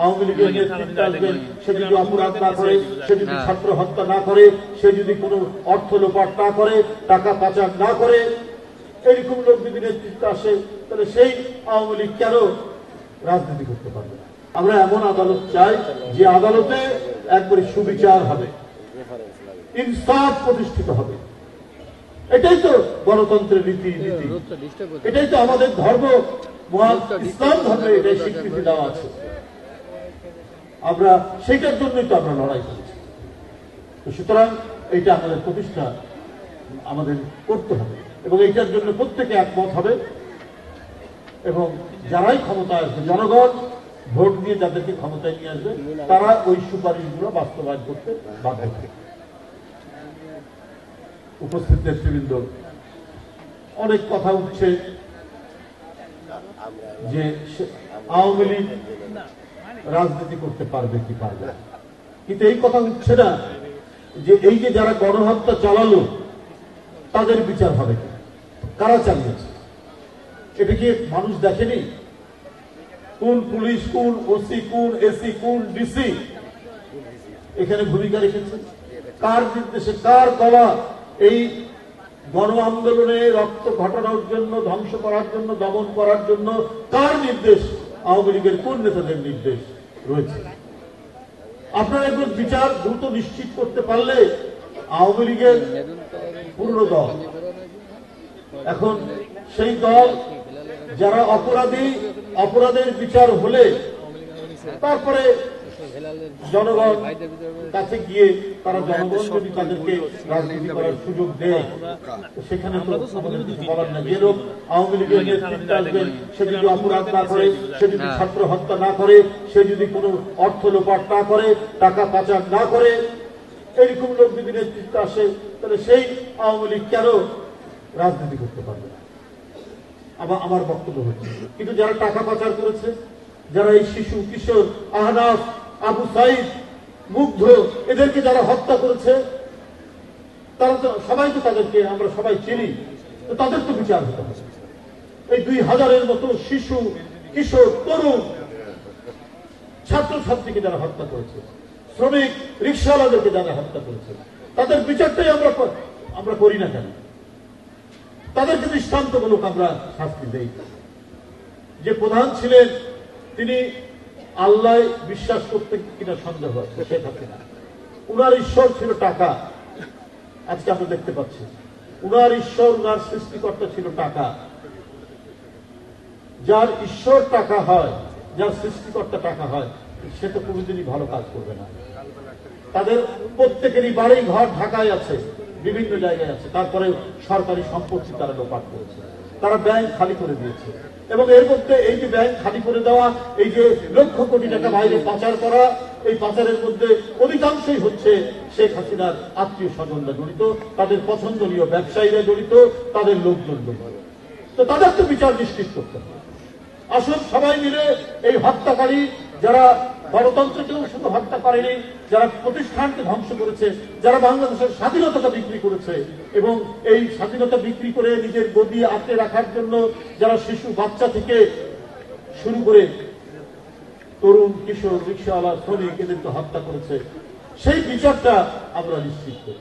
আওয়ামী লীগের নেতৃত্বে আসবেন, সে যদি অপরাধ না করে, সে যদি ছাত্র হত্যা না করে, সে যদি কোনো অর্থ লোপাট না করে, টাকা পাচার না করে, এইরকম লোক যদি নেতৃত্বে আসে, তাহলে সেই আওয়ামী লীগ কেন রাজনীতি করতে পারবে না? আমরা এমন আদালত চাই যে আদালতে একবারে সুবিচার হবে, ইনসাফ প্রতিষ্ঠিত হবে। এটাই তো গণতন্ত্রের রীতি নীতি, এটাই তো আমাদের ধর্ম, মহান ইসলাম ধর্মে এটাই স্বীকৃতি দেওয়া আছে। আমরা সেইটার জন্যই তো আমরা লড়াই করছি। সুতরাং এইটা আমাদের প্রতিষ্ঠা আমাদের করতে হবে এবং এইটার জন্য প্রত্যেকে একমত হবে এবং যারাই ক্ষমতায় আসবে, জনগণ ভোট দিয়ে যাদেরকে ক্ষমতায় নিয়ে আসবে, তারা ওই সুপারিশগুলো বাস্তবায়ন করতে বাধ্য হবে। উপস্থিত নেতৃবৃন্দ, অনেক কথা উঠছে যে আওয়ামী লীগ রাজনীতি করতে পারবে কি পারবে না, কিন্তু এই কথা উঠছে না যে এই যে যারা গণহত্যা চালালো তাদের বিচার হবে কি, কারা চালিয়েছে, এটা কি মানুষ দেখেনি? কোন পুলিশ, কোন ওসি, কোন এসি, কোন ডিসি এখানে ভূমিকা রেখেছে? কার নির্দেশে, কার গলা এই গণ আন্দোলনে রক্ত ঘটানোর জন্য, ধ্বংস করার জন্য, দমন করার জন্য কার নির্দেশ? আওয়ামী লীগের কোন নেতাদের নির্দেশ রয়েছে? আপনারা একবার বিচার দ্রুত নিশ্চিত করতে পারলে আওয়ামী লীগের পুরনো দল, এখন সেই দল যারা অপরাধী, অপরাধের বিচার হলে তারপরে জনগণ কাছে গিয়ে তারা, জনগণ যদি তাদেরকে রাজনীতি করার সুযোগ দেয়, সেখানে তো আমাদের কিছু বলার না। যে লোক আওয়ামী লীগের নেতৃত্বে আসবেন, সে যদি অপরাধ না করে, সে যদি ছাত্র হত্যা না করে, সে যদি কোনো অর্থ লোপাট না করে, টাকা পাচার না করে, এইরকম লোক যদি নেতৃত্বে আসে, তাহলে সেই আওয়ামী লীগ কেন রাজনীতি করতে পারবে না? আমার বক্তব্য হচ্ছে, কিন্তু যারা টাকা পাচার করেছে, যারা এই শিশু, কিশোর, আহনাফ, আবু সাইদ, মুগ্ধ, এদেরকে যারা হত্যা করেছে, তারা তো সবাই তো তাদেরকে আমরা সবাই চিনি, তো তাদের তো বিচার হতে হবে। এই 2000-এর মতো শিশু, কিশোর, তরুণ, ছাত্রছাত্রীকে যারা হত্যা করেছে, শ্রমিক, রিক্সাওয়ালাদেরকে যারা হত্যা করেছে, তাদের বিচারটাই আমরা করি না কেন? তাদেরকে দৃষ্টান্তমূলক আমরা শাস্তি দেই। যে প্রধান ছিলেন তিনি আল্লাহ বিশ্বাস করতে কিনা সন্দেহ আছে, শেখ হাসিনা, উনার ঈশ্বর ছিল টাকা। আজকে আমরা দেখতে পাচ্ছি উনার ঈশ্বর, উনার সৃষ্টিকর্তা ছিল টাকা। যার ঈশ্বর টাকা হয়, যার সৃষ্টিকর্তা টাকা হয়, সে তো কোনোদিনই ভালো কাজ করবে না। তাদের প্রত্যেকেরই বাড়ি ঘর ঢাকায় আছে, বিভিন্ন জায়গায় আছে, তারপরে সরকারি সম্পত্তি তারা লোপাট করেছে, তারা ব্যাংক খালি করে দিয়েছে। এবং এর মধ্যে এই যে ব্যাংক খালি করে দেওয়া, এই যে লক্ষ কোটি টাকা বাইরে পাচার করা, এই পাচারের মধ্যে অধিকাংশই হচ্ছে শেখ হাসিনার আত্মীয় স্বজনরা জড়িত, তাদের পছন্দনীয় ব্যবসায়ীরা জড়িত, তাদের লোকজন জড়িত। তো তাদের তো বিচার নিশ্চিত করতে হবে। আসুন সবাই মিলে এই হত্যাকারী, যারা গণতন্ত্রকেও শুধু হত্যা করেনি, যারা প্রতিষ্ঠানকে ধ্বংস করেছে, যারা বাংলাদেশের স্বাধীনতাটা বিক্রি করেছে এবং এই স্বাধীনতা বিক্রি করে নিজের গদি আঁকড়ে রাখার জন্য যারা শিশু, বাচ্চা থেকে শুরু করে তরুণ, কিশোর, রিক্সাওয়ালা, শ্রমিক, এদেরকে হত্যা করেছে, সেই বিচারটা আমরা নিশ্চিত করি।